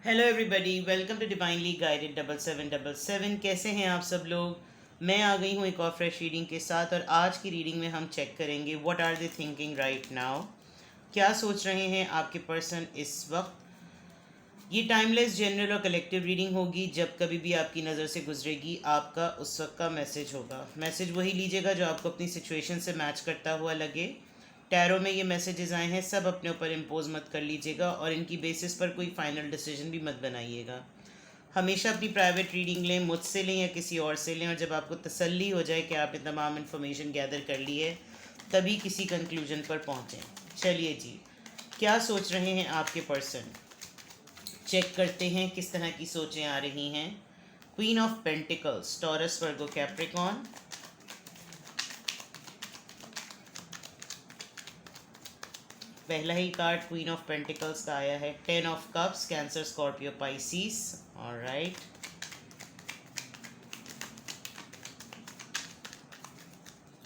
Hello everybody, welcome to divinely guided 7777। कैसे हैं आप सब लोग। मैं आ गई हूँ एक और फ्रेश रीडिंग के साथ, और आज की रीडिंग में हम चेक करेंगे what are they thinking right now. क्या सोच रहे हैं आपके पर्सन इस वक्त। ये टाइमलेस जनरल और कलेक्टिव रीडिंग होगी। जब कभी भी आपकी नज़र से गुजरेगी, आपका उस वक्त का मैसेज होगा। मैसेज वही लीजिएगा जो आपको अपनी सिचुएशन से मैच करता हुआ लगे। टैरो में ये मैसेजेस आए हैं, सब अपने ऊपर इम्पोज मत कर लीजिएगा और इनकी बेसिस पर कोई फाइनल डिसीजन भी मत बनाइएगा। हमेशा अपनी प्राइवेट रीडिंग लें, मुझसे लें या किसी और से लें, और जब आपको तसल्ली हो जाए कि आपने तमाम इन्फॉर्मेशन गैदर कर ली है, तभी किसी कंक्लूजन पर पहुँचें। चलिए जी, क्या सोच रहे हैं आपके पर्सन। चेक करते हैं किस तरह की सोचें आ रही हैं। Queen of pentacles, taurus, Virgo, Capricorn. पहला ही कार्ड क्वीन ऑफ पेंटिकल्स का आया है। 10 of cups, cancer, Scorpio, Pisces. Alright,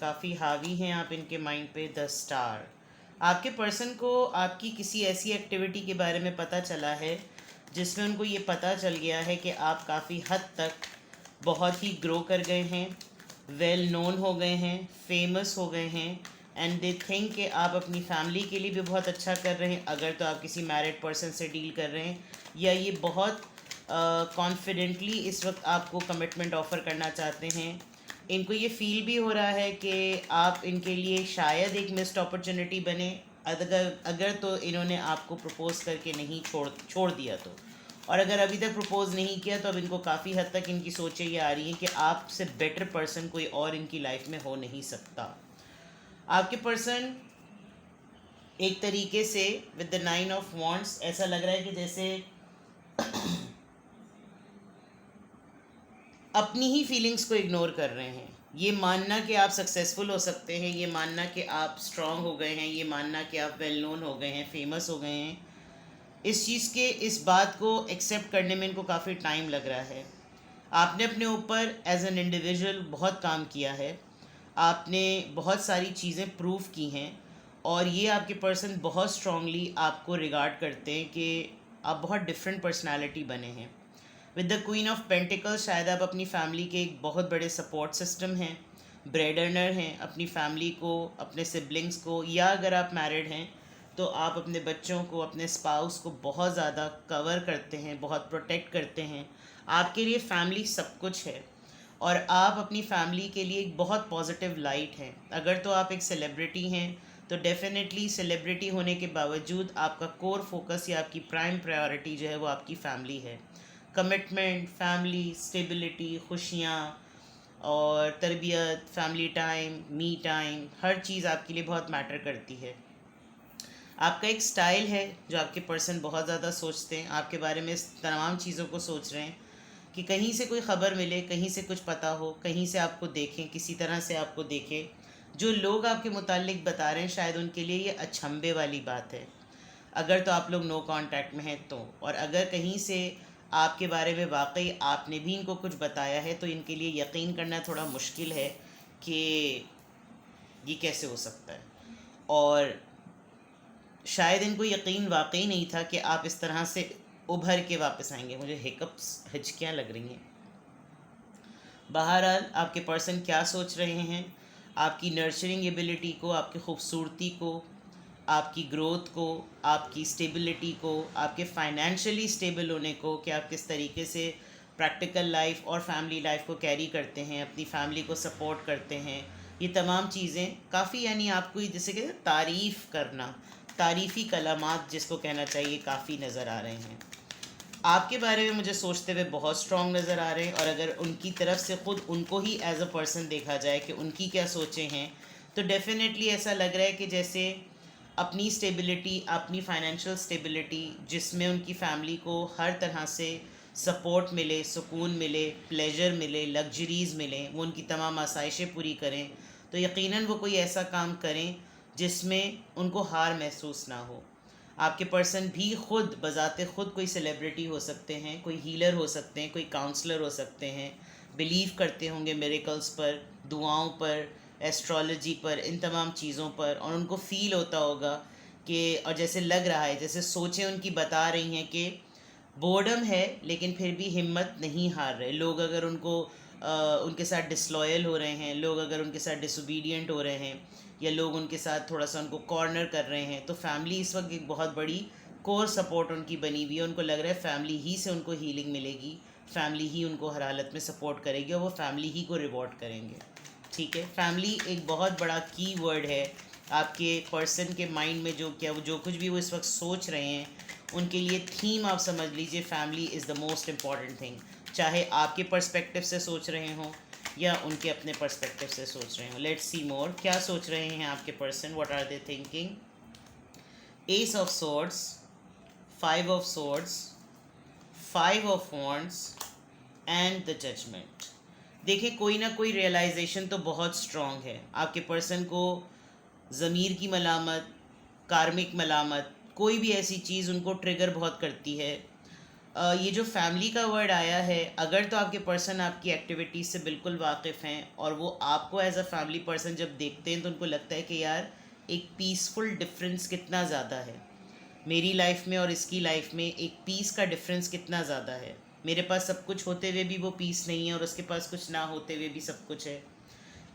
काफ़ी हावी हैं आप इनके माइंड पे। 10 स्टार। आपके पर्सन को आपकी किसी ऐसी एक्टिविटी के बारे में पता चला है जिसमें उनको ये पता चल गया है कि आप काफ़ी हद तक बहुत ही ग्रो कर गए हैं, वेल नोन हो गए हैं, फेमस हो गए हैं, एंड दे थिंक कि आप अपनी फैमिली के लिए भी बहुत अच्छा कर रहे हैं, अगर तो आप किसी मैरिड पर्सन से डील कर रहे हैं, या ये बहुत कॉन्फिडेंटली इस वक्त आपको कमिटमेंट ऑफ़र करना चाहते हैं। इनको ये फील भी हो रहा है कि आप इनके लिए शायद एक मिस्ड अपॉर्चुनिटी बने, अगर अगर तो इन्होंने आपको प्रपोज़ करके नहीं छोड़ दिया तो। और अगर अभी तक प्रपोज़ नहीं किया तो अब इनको काफ़ी हद तक इनकी सोचें ये आ रही हैं कि आपसे बेटर पर्सन कोई और इनकी लाइफ में हो नहीं सकता। आपके पर्सन एक तरीके से विद द 9 ऑफ वॉन्ड्स, ऐसा लग रहा है कि जैसे अपनी ही फीलिंग्स को इग्नोर कर रहे हैं। ये मानना कि आप सक्सेसफुल हो सकते हैं, ये मानना कि आप स्ट्रांग हो गए हैं, ये मानना कि आप वेल नोन हो गए हैं, फेमस हो गए हैं, इस चीज़ के इस बात को एक्सेप्ट करने में इनको काफ़ी टाइम लग रहा है। आपने अपने ऊपर एज एन इंडिविजुअल बहुत काम किया है, आपने बहुत सारी चीज़ें प्रूव की हैं, और ये आपके पर्सन बहुत स्ट्रांगली आपको रिगार्ड करते हैं कि आप बहुत डिफरेंट पर्सनालिटी बने हैं। With the queen of pentacle, शायद आप अपनी फैमिली के एक बहुत बड़े सपोर्ट सिस्टम हैं, ब्रेड अर्नर हैं, अपनी फैमिली को, अपने सिबलिंग्स को, या अगर आप मैरिड हैं तो आप अपने बच्चों को, अपने स्पाउस को बहुत ज़्यादा कवर करते हैं, बहुत प्रोटेक्ट करते हैं। आपके लिए फैमिली सब कुछ है, और आप अपनी फैमिली के लिए एक बहुत पॉजिटिव लाइट हैं। अगर तो आप एक सेलिब्रिटी हैं तो डेफिनेटली सेलिब्रिटी होने के बावजूद आपका कोर फोकस या आपकी प्राइम प्रायोरिटी जो है वो आपकी फैमिली है। कमिटमेंट, फैमिली, स्टेबिलिटी, खुशियाँ और तरबियत, फैमिली टाइम, मी टाइम, हर चीज़ आपके लिए बहुत मैटर करती है। आपका एक स्टाइल है जो आपके पर्सन बहुत ज़्यादा सोचते हैं, आपके बारे में इस तमाम चीज़ों को सोच रहे हैं कि कहीं से कोई ख़बर मिले, कहीं से कुछ पता हो, कहीं से आपको देखें, किसी तरह से आपको देखें। जो लोग आपके मुतालिक बता रहे हैं शायद उनके लिए ये अचंभे वाली बात है, अगर तो आप लोग नो कांटेक्ट में हैं तो। और अगर कहीं से आपके बारे में वाकई आपने भी इनको कुछ बताया है तो इनके लिए यकीन करना थोड़ा मुश्किल है कि ये कैसे हो सकता है। और शायद इनको यकीन वाकई नहीं था कि आप इस तरह से उभर के वापस आएंगे। मुझे हिकअप्स, हिचकियाँ लग रही हैं। बहरहाल आपके पर्सन क्या सोच रहे हैं, आपकी नर्चरिंग एबिलिटी को, आपकी खूबसूरती को, आपकी ग्रोथ को, आपकी स्टेबिलिटी को, आपके फाइनेंशियली स्टेबल होने को, कि आप किस तरीके से प्रैक्टिकल लाइफ और फैमिली लाइफ को कैरी करते हैं, अपनी फैमिली को सपोर्ट करते हैं। ये तमाम चीज़ें काफ़ी, यानी आपको जैसे कि तारीफ़ करना, तारीफ़ी कलामात जिसको कहना चाहिए, काफ़ी नज़र आ रहे हैं। आपके बारे में मुझे सोचते हुए बहुत स्ट्रॉन्ग नज़र आ रहे हैं, और अगर उनकी तरफ से ख़ुद उनको ही एज अ पर्सन देखा जाए कि उनकी क्या सोचें हैं, तो डेफिनेटली ऐसा लग रहा है कि जैसे अपनी स्टेबिलिटी, अपनी फाइनेंशियल स्टेबिलिटी, जिसमें उनकी फैमिली को हर तरह से सपोर्ट मिले, सुकून मिले, प्लेजर मिले, लग्जरीज़ मिलें, वो उनकी तमाम आसाइशें पूरी करें, तो यकीनन वो कोई ऐसा काम करें जिसमें उनको हार महसूस ना हो। आपके पर्सन भी खुद बज़ाते खुद कोई सेलिब्रिटी हो सकते हैं, कोई हीलर हो सकते हैं, कोई काउंसलर हो सकते हैं, बिलीव करते होंगे मिरेकल्स पर, दुआओं पर, एस्ट्रोलॉजी पर, इन तमाम चीज़ों पर, और उनको फ़ील होता होगा कि, और जैसे लग रहा है, जैसे सोचें उनकी बता रही हैं कि बोर्डम है, लेकिन फिर भी हिम्मत नहीं हार रहे। लोग अगर उनके साथ डिसलॉयल हो रहे हैं, लोग अगर उनके साथ डिसोबीडियंट हो रहे हैं, या लोग उनके साथ थोड़ा सा उनको कॉर्नर कर रहे हैं, तो फैमिली इस वक्त एक बहुत बड़ी कोर सपोर्ट उनकी बनी हुई है। उनको लग रहा है फैमिली ही से उनको हीलिंग मिलेगी, फैमिली ही उनको हर हालत में सपोर्ट करेगी और वो फैमिली ही को रिवॉर्ड करेंगे। ठीक है, फैमिली एक बहुत बड़ा की वर्ड है आपके पर्सन के माइंड में। जो कुछ भी वो इस वक्त सोच रहे हैं, उनके लिए थीम आप समझ लीजिए, family is the most important thing. चाहे आपके पर्सपेक्टिव से सोच रहे हों या उनके अपने पर्सपेक्टिव से सोच रहे हों। लेट्स सी मोर, क्या सोच रहे हैं आपके person, what are they thinking. Ace of swords, 5 of swords, 5 of wands and the judgment. देखिए, कोई ना कोई रियलाइजेशन तो बहुत स्ट्रॉन्ग है आपके पर्सन को। ज़मीर की मलामत, कार्मिक मलामत, कोई भी ऐसी चीज़ उनको ट्रिगर बहुत करती है। ये जो फैमिली का वर्ड आया है, अगर तो आपके पर्सन आपकी एक्टिविटीज़ से बिल्कुल वाकिफ़ हैं और वो आपको एज अ फैमिली पर्सन जब देखते हैं तो उनको लगता है कि यार एक पीसफुल डिफरेंस कितना ज़्यादा है मेरी लाइफ में और इसकी लाइफ में, एक पीस का डिफरेंस कितना ज़्यादा है। मेरे पास सब कुछ होते हुए भी वो पीस नहीं है और उसके पास कुछ ना होते हुए भी सब कुछ है।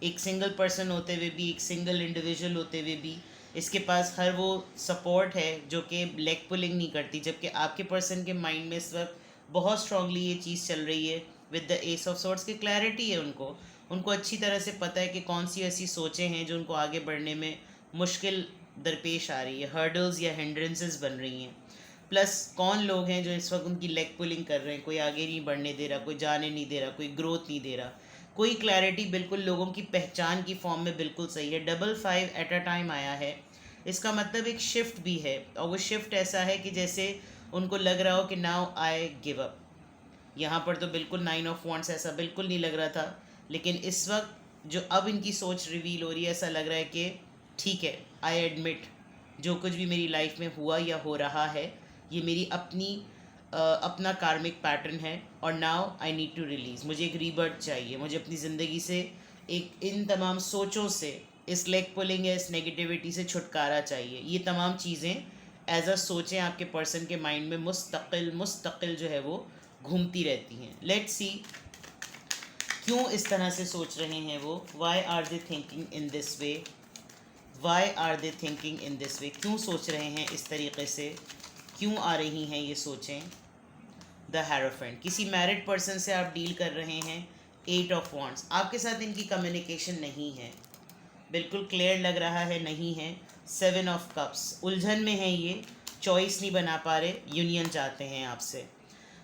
एक सिंगल पर्सन होते हुए भी, एक सिंगल इंडिविजुअल होते हुए भी इसके पास हर वो सपोर्ट है जो कि लेग पुलिंग नहीं करती। जबकि आपके पर्सन के माइंड में इस वक्त बहुत स्ट्रांगली ये चीज़ चल रही है with the S of swords की क्लैरिटी है। उनको अच्छी तरह से पता है कि कौन सी ऐसी सोचें हैं जो उनको आगे बढ़ने में मुश्किल दरपेश आ रही है, हर्डल्स या हिंड्रेंसेस बन रही हैं। प्लस कौन लोग हैं जो इस वक्त उनकी लेग पुलिंग कर रहे हैं, कोई आगे नहीं बढ़ने दे रहा, कोई जाने नहीं दे रहा, कोई ग्रोथ नहीं दे रहा, कोई क्लैरिटी। बिल्कुल लोगों की पहचान की फॉर्म में बिल्कुल सही है। 5 एट अ टाइम आया है, इसका मतलब एक शिफ्ट भी है, और वो शिफ्ट ऐसा है कि जैसे उनको लग रहा हो कि नाउ आई गिव अप। यहाँ पर तो बिल्कुल 9 ऑफ वॉन्ड्स ऐसा बिल्कुल नहीं लग रहा था, लेकिन इस वक्त जो अब इनकी सोच रिवील हो रही है, ऐसा लग रहा है कि ठीक है, आई एडमिट जो कुछ भी मेरी लाइफ में हुआ या हो रहा है, ये मेरी अपना कार्मिक पैटर्न है और now I need to release. मुझे एक रीबर्थ चाहिए, मुझे अपनी ज़िंदगी से एक इन तमाम सोचों से, इस लेग पुलिंग या इस नेगेटिविटी से छुटकारा चाहिए। ये तमाम चीज़ें एज अ सोचें आपके पर्सन के माइंड में मुस्तकिल जो है वो घूमती रहती हैं। लेट्स सी क्यों इस तरह से सोच रहे हैं वो, why are they thinking in this way, why are they thinking in this way, क्यों सोच रहे हैं इस तरीके से, क्यों आ रही हैं ये सोचें। द हेरोफेंट, किसी मैरिड पर्सन से आप डील कर रहे हैं। 8 ऑफ वॉन्ड्स, आपके साथ इनकी कम्युनिकेशन नहीं है, बिल्कुल क्लियर लग रहा है नहीं है। 7 ऑफ कप्स, उलझन में है ये, चॉइस नहीं बना पा रहे, यूनियन चाहते हैं आपसे।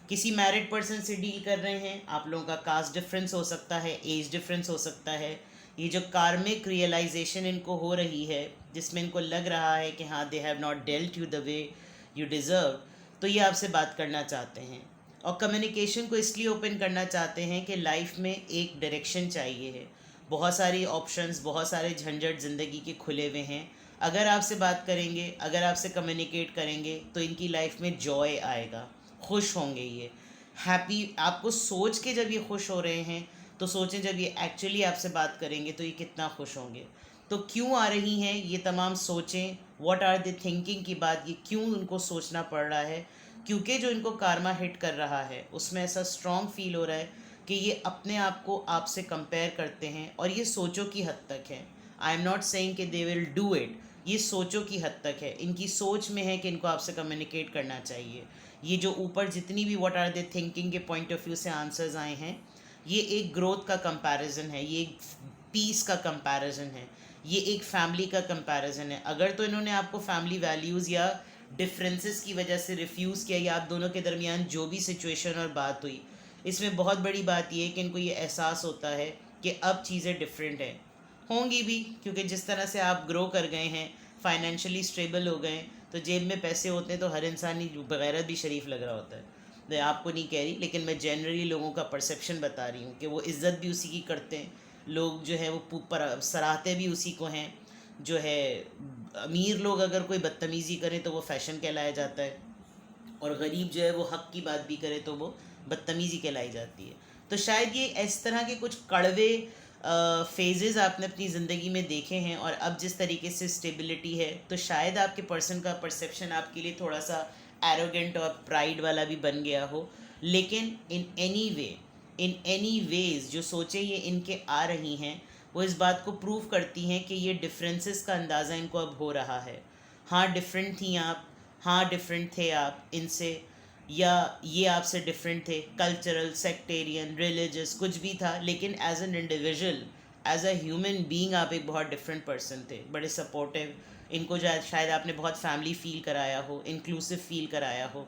किसी मैरिड पर्सन से डील कर रहे हैं, आप लोगों का कास्ट डिफरेंस हो सकता है, एज डिफरेंस हो सकता है। ये जो कार्मिक रियलाइजेशन इनको हो रही है, जिसमें इनको लग रहा है कि हाँ they have not dealt you the way you deserve, तो ये आपसे बात करना चाहते हैं और कम्युनिकेशन को इसलिए ओपन करना चाहते हैं कि लाइफ में एक डायरेक्शन चाहिए है। बहुत सारी ऑप्शंस, बहुत सारे झंझट ज़िंदगी के खुले हुए हैं। अगर आपसे बात करेंगे, अगर आपसे कम्युनिकेट करेंगे, तो इनकी लाइफ में जॉय आएगा, खुश होंगे ये, हैप्पी। आपको सोच के जब ये खुश हो रहे हैं, तो सोचें जब ये एक्चुअली आपसे बात करेंगे तो ये कितना खुश होंगे। तो क्यों आ रही हैं ये तमाम सोचें, व्हाट आर द थिंकिंग की बात, ये क्यों उनको सोचना पड़ रहा है, क्योंकि जो इनको कारमा हिट कर रहा है उसमें ऐसा स्ट्रॉन्ग फील हो रहा है कि ये अपने आप को आपसे कंपेयर करते हैं, और ये सोचों की हद तक है। आई एम नॉट सेइंग कि दे विल डू इट, ये सोचों की हद तक है। इनकी सोच में है कि इनको आपसे कम्युनिकेट करना चाहिए। ये जो ऊपर जितनी भी व्हाट आर दे थिंकिंग के पॉइंट ऑफ व्यू से आंसर्स आए हैं, ये एक ग्रोथ का कंपैरिजन है, ये एक पीस का कंपैरिजन है, ये एक फैमिली का कंपैरिजन है। अगर तो इन्होंने आपको फैमिली वैल्यूज़ या डिफरेंसेस की वजह से रिफ्यूज़ किया, या आप दोनों के दरमियान जो भी सिचुएशन और बात हुई, इसमें बहुत बड़ी बात ये है कि इनको ये एहसास होता है कि अब चीज़ें डिफरेंट हैं, होंगी भी, क्योंकि जिस तरह से आप ग्रो कर गए हैं, फाइनेंशियली स्टेबल हो गए, तो जेब में पैसे होते हैं तो हर इंसान ही बगैरत भी शरीफ लग रहा होता है। मैं आपको नहीं कह रही, लेकिन मैं जनरली लोगों का परसेप्शन बता रही हूँ कि वो इज़्ज़त भी उसी की करते हैं। लोग जो है वो सराहते भी उसी को हैं। जो है अमीर लोग अगर कोई बदतमीज़ी करें तो वो फ़ैशन कहलाया जाता है, और गरीब जो है वो हक़ की बात भी करे तो वो बदतमीज़ी कहलाई जाती है। तो शायद ये इस तरह के कुछ कड़वे फेजेस आपने अपनी ज़िंदगी में देखे हैं, और अब जिस तरीके से स्टेबिलिटी है, तो शायद आपके पर्सन का परसेप्शन आपके लिए थोड़ा सा एरोगेंट और प्राइड वाला भी बन गया हो, लेकिन इन एनी वेज जो सोचें ये इनके आ रही हैं, वो इस बात को प्रूव करती हैं कि ये डिफरेंसेस का अंदाज़ा इनको अब हो रहा है। हाँ डिफरेंट थी आप, हाँ डिफरेंट थे आप इनसे, या ये आपसे डिफरेंट थे, कल्चरल, सेक्टेरियन, रिलीजियस, कुछ भी था, लेकिन as an individual, as a human being आप एक बहुत डिफरेंट पर्सन थे, बड़े सपोर्टिव। इनको शायद आपने बहुत फैमिली फील कराया हो, इंक्लूसिव फील कराया हो।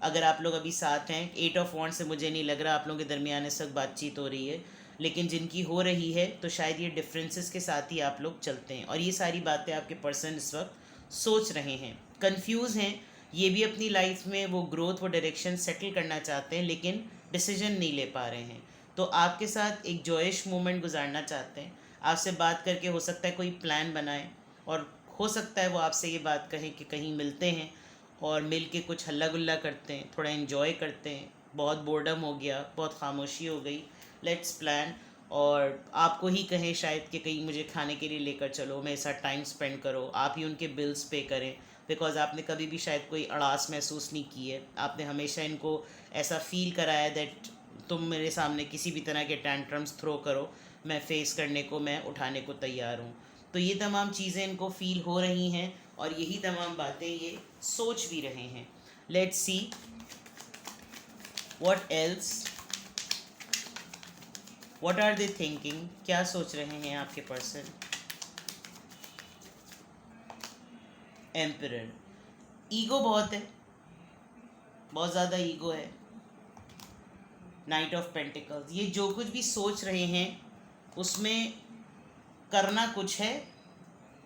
अगर आप लोग अभी साथ हैं, 8 ऑफ वॉन्ड्स से मुझे नहीं लग रहा आप लोगों के दरमियान इस वक्त बातचीत हो रही है, लेकिन जिनकी हो रही है तो शायद ये डिफरेंसेस के साथ ही आप लोग चलते हैं, और ये सारी बातें आपके पर्सन इस वक्त सोच रहे हैं, कंफ्यूज हैं। ये भी अपनी लाइफ में वो ग्रोथ, वो डायरेक्शन सेटल करना चाहते हैं, लेकिन डिसीजन नहीं ले पा रहे हैं। तो आपके साथ एक जॉयश मोमेंट गुजारना चाहते हैं, आपसे बात करके हो सकता है कोई प्लान बनाए, और हो सकता है वो आपसे ये बात कहें कि कहीं मिलते हैं और मिल के कुछ हल्ला गुल्ला करते हैं, थोड़ा इन्जॉय करते हैं, बहुत बोर्डम हो गया, बहुत खामोशी हो गई, लेट्स प्लान। और आपको ही कहें शायद कि कहीं मुझे खाने के लिए लेकर चलो, मेरे साथ टाइम स्पेंड करो, आप ही उनके बिल्स पे करें, बिकॉज़ आपने कभी भी शायद कोई अड़ास महसूस नहीं की है। आपने हमेशा इनको ऐसा फील कराया दैट तुम मेरे सामने किसी भी तरह के टैंट्रम्स थ्रो करो, मैं फेस करने को, मैं उठाने को तैयार हूँ। तो ये तमाम चीज़ें इनको फील हो रही हैं, और यही तमाम बातें ये सोच भी रहे हैं। Let's see what else, what are they thinking, क्या सोच रहे हैं आपके पर्सन। एम्परर, ईगो बहुत है, बहुत ज़्यादा ईगो है। नाइट ऑफ पेंटिकल्स, ये जो कुछ भी सोच रहे हैं उसमें करना कुछ है,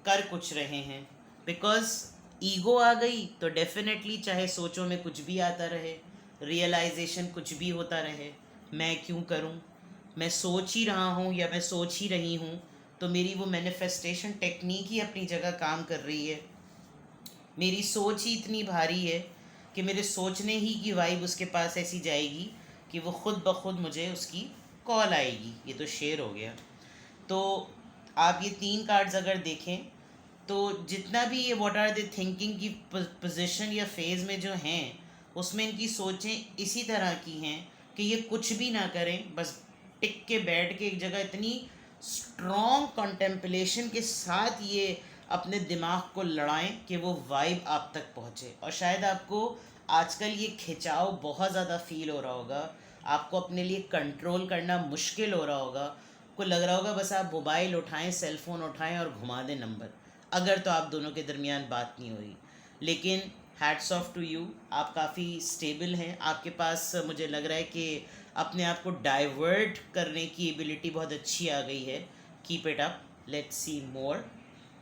कर कुछ रहे हैं, बिकॉज ईगो आ गई तो डेफिनेटली चाहे सोचों में कुछ भी आता रहे, रियलाइजेशन कुछ भी होता रहे, मैं क्यों करूं, मैं सोच ही रहा हूं या मैं सोच ही रही हूं, तो मेरी वो मैनिफेस्टेशन टेक्निक ही अपनी जगह काम कर रही है। मेरी सोच ही इतनी भारी है कि मेरे सोचने ही की वाइब उसके पास ऐसी जाएगी कि वो खुद ब खुद मुझे उसकी कॉल आएगी। ये तो शेर हो गया। तो आप ये 3 कार्ड्स अगर देखें तो जितना भी ये व्हाट आर दे थिंकिंग की पोजीशन या फेज़ में जो हैं, उसमें इनकी सोचें इसी तरह की हैं कि ये कुछ भी ना करें, बस टिक के बैठ के एक जगह इतनी स्ट्रॉन्ग कंटेम्पलेशन के साथ ये अपने दिमाग को लड़ाएं कि वो वाइब आप तक पहुँचे। और शायद आपको आजकल ये खिंचाव बहुत ज़्यादा फील हो रहा होगा, आपको अपने लिए कंट्रोल करना मुश्किल हो रहा होगा, को लग रहा होगा बस आप मोबाइल उठाएं, सेल फ़ोन उठाएं और घुमा दें नंबर, अगर तो आप दोनों के दरमियान बात नहीं हो रही। लेकिन हैट्स ऑफ टू यू, आप काफ़ी स्टेबल हैं, आपके पास मुझे लग रहा है कि अपने आप को डाइवर्ट करने की एबिलिटी बहुत अच्छी आ गई है। Keep it up, let's see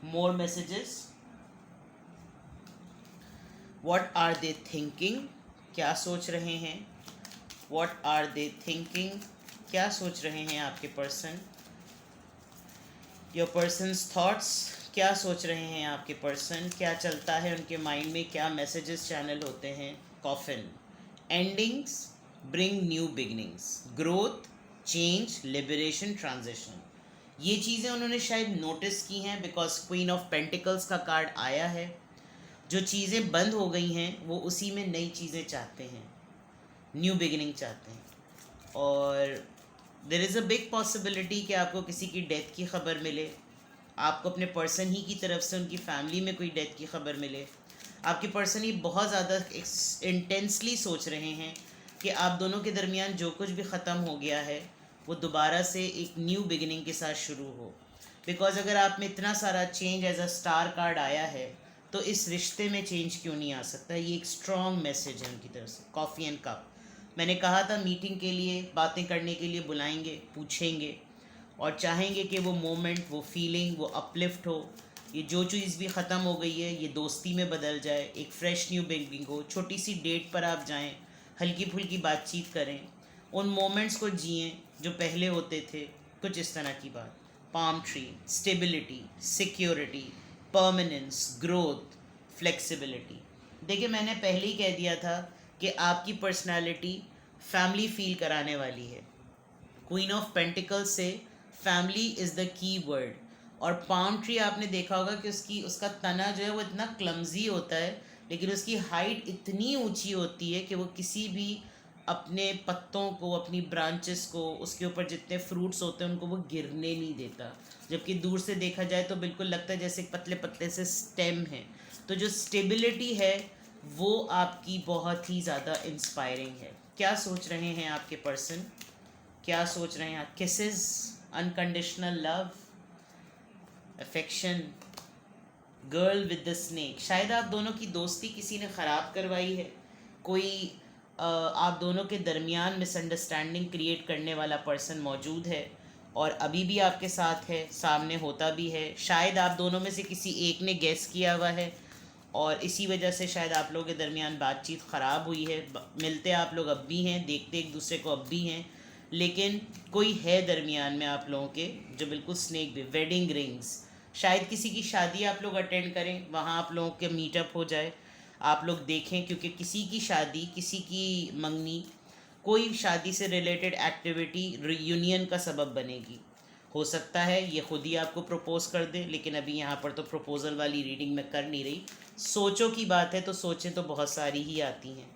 more messages. What are they thinking, क्या सोच रहे हैं। व्हाट आर दे थिंकिंग, क्या सोच रहे हैं आपके पर्सन। योर पर्सनस थॉट्स, क्या सोच रहे हैं आपके पर्सन, क्या चलता है उनके माइंड में, क्या मैसेजेस चैनल होते हैं। Coffin, endings bring new beginnings, growth, change, liberation, transition, ये चीज़ें उन्होंने शायद नोटिस की हैं, बिकॉज क्वीन ऑफ पेंटिकल्स का कार्ड आया है। जो चीज़ें बंद हो गई हैं वो उसी में नई चीज़ें चाहते हैं, न्यू बिगिनिंग चाहते हैं। और there is a big possibility कि आपको किसी की डेथ की खबर मिले, आपको अपने पर्सन ही की तरफ से उनकी फैमिली में कोई डेथ की खबर मिले। आपके पर्सन ही बहुत ज़्यादा इंटेंसली सोच रहे हैं कि आप दोनों के दरमियान जो कुछ भी ख़त्म हो गया है वो दोबारा से एक न्यू बिगिनिंग के साथ शुरू हो। बिकॉज अगर आप में इतना सारा change as a star card आया है तो इस रिश्ते में चेंज क्यों नहीं आ सकता। ये एक स्ट्रॉन्ग मैसेज है उनकी तरफ से। कॉफ़ी एंड कप, मैंने कहा था मीटिंग के लिए, बातें करने के लिए बुलाएंगे, पूछेंगे और चाहेंगे कि वो मोमेंट, वो फीलिंग, वो अपलिफ्ट हो। ये जो चीज़ भी ख़त्म हो गई है ये दोस्ती में बदल जाए, एक फ़्रेश न्यू बिगिनिंग हो। छोटी सी डेट पर आप जाएं, हल्की फुल्की बातचीत करें, उन मोमेंट्स को जिएं जो पहले होते थे, कुछ इस तरह की बात। Palm tree, stability, security, permanence, growth, flexibility. देखिए मैंने पहले ही कह दिया था कि आपकी पर्सनालिटी फैमिली फील कराने वाली है। क्वीन ऑफ पेंटिकल्स से family is the key word. और पाम ट्री आपने देखा होगा कि उसका तना जो है वो इतना क्लमजी होता है लेकिन उसकी हाइट इतनी ऊंची होती है कि वो किसी भी अपने पत्तों को, अपनी ब्रांचेस को, उसके ऊपर जितने फ्रूट्स होते हैं उनको वो गिरने नहीं देता। जबकि दूर से देखा जाए तो बिल्कुल लगता है जैसे पतले पतले से स्टेम है। तो जो स्टेबिलिटी है वो आपकी बहुत ही ज़्यादा इंस्पायरिंग है। क्या सोच रहे हैं आपके पर्सन, क्या सोच रहे हैं? Kisses, unconditional love, affection, girl with the snake. शायद आप दोनों की दोस्ती किसी ने ख़राब करवाई है। कोई आप दोनों के दरमियान मिसअंडरस्टैंडिंग क्रिएट करने वाला पर्सन मौजूद है और अभी भी आपके साथ है, सामने होता भी है। शायद आप दोनों में से किसी एक ने गेस किया हुआ है और इसी वजह से शायद आप लोगों के दरमियान बातचीत ख़राब हुई है। मिलते आप लोग अब भी हैं, देखते एक दूसरे को अब भी हैं, लेकिन कोई है दरमियान में आप लोगों के जो बिल्कुल स्नेक भी। वेडिंग रिंग्स, शायद किसी की शादी आप लोग अटेंड करें, वहाँ आप लोगों के मीटअप हो जाए, आप लोग देखें, क्योंकि किसी की शादी, किसी की मंगनी, कोई शादी से रिलेटेड एक्टिविटी यूनियन का सबब बनेगी। हो सकता है ये खुद ही आपको प्रपोज कर दे, लेकिन अभी यहाँ पर तो प्रपोजल वाली रीडिंग में कर नहीं रही। सोचों की बात है तो सोचें तो बहुत सारी ही आती हैं।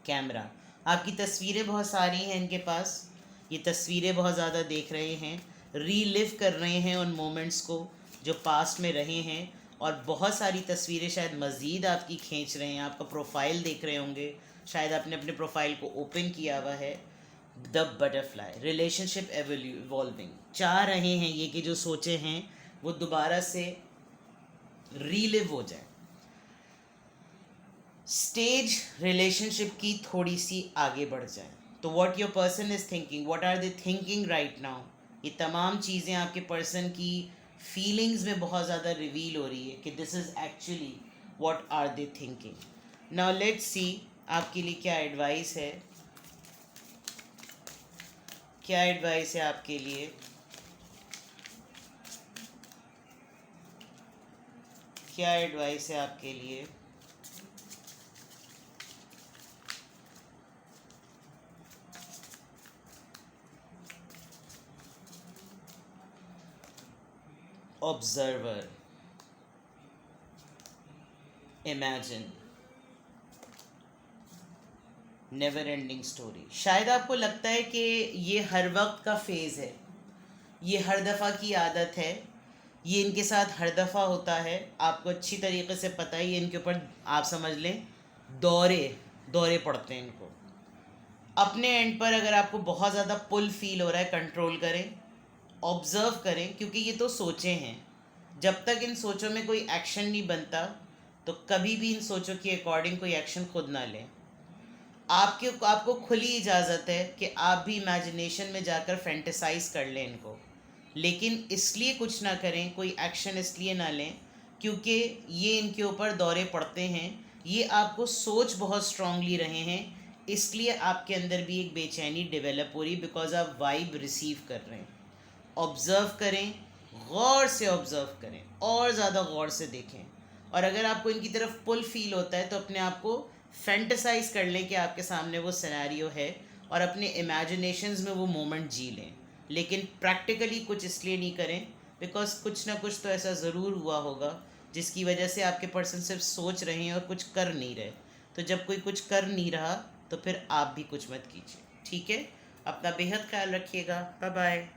कैमरा, आपकी तस्वीरें बहुत सारी हैं इनके पास, ये तस्वीरें बहुत ज़्यादा देख रहे हैं, रीलिव कर रहे हैं उन मोमेंट्स को जो पास्ट में रहे हैं, और बहुत सारी तस्वीरें शायद मज़ीद आपकी खींच रहे हैं। आपका प्रोफाइल देख रहे होंगे, शायद आपने अपने प्रोफाइल को ओपन किया हुआ है। द बटरफ्लाई, रिलेशनशिप इवॉल्विंग, चाह रहे हैं ये कि जो सोचे हैं वो दोबारा से रीलिव हो जाए। स्टेज रिलेशनशिप की थोड़ी सी आगे बढ़ जाए। तो what your person is thinking, what are they thinking right now, ये तमाम चीज़ें आपके पर्सन की फीलिंग्स में बहुत ज़्यादा रिवील हो रही है कि this is actually what are they thinking. Now let's see आपके लिए क्या एडवाइस है, क्या एडवाइस है आपके लिए। क्या एडवाइस है आपके लिए। Observer, imagine, never ending story. शायद आपको लगता है कि ये हर वक्त का फेज़ है, ये हर दफ़ा की आदत है, ये इनके साथ हर दफ़ा होता है। आपको अच्छी तरीके से पता ही है इनके ऊपर, आप समझ लें दौरे दौरे पड़ते हैं इनको। अपने एंड पर अगर आपको बहुत ज़्यादा पुल फील हो रहा है, कंट्रोल करें, ऑब्ज़र्व करें, क्योंकि ये तो सोचें हैं। जब तक इन सोचों में कोई एक्शन नहीं बनता तो कभी भी इन सोचों के अकॉर्डिंग कोई एक्शन खुद ना लें। आपको खुली इजाज़त है कि आप भी इमेजिनेशन में जाकर फैंटेसाइज कर लें इनको, लेकिन इसलिए कुछ ना करें, कोई एक्शन इसलिए ना लें क्योंकि ये इनके ऊपर दौरे पड़ते हैं। ये आपको सोच बहुत स्ट्रांगली रहे हैं, इसलिए आपके अंदर भी एक बेचैनी डेवलप हो रही, बिकॉज आप वाइब रिसीव कर रहे हैं। ऑब्ज़र्व करें, गौर से ऑब्ज़र्व करें और ज़्यादा गौर से देखें, और अगर आपको इनकी तरफ पुल फील होता है तो अपने आप को फैंटेसाइज कर लें कि आपके सामने वो सिनेरियो है और अपने इमेजिनेशंस में वो मोमेंट जी लें। लेकिन प्रैक्टिकली कुछ इसलिए नहीं करें बिकॉज कुछ ना कुछ तो ऐसा ज़रूर हुआ होगा जिसकी वजह से आपके पर्सन सिर्फ सोच रहे हैं और कुछ कर नहीं रहे। तो जब कोई कुछ कर नहीं रहा तो फिर आप भी कुछ मत कीजिए, ठीक है? अपना बेहद ख्याल रखिएगा। Bye bye.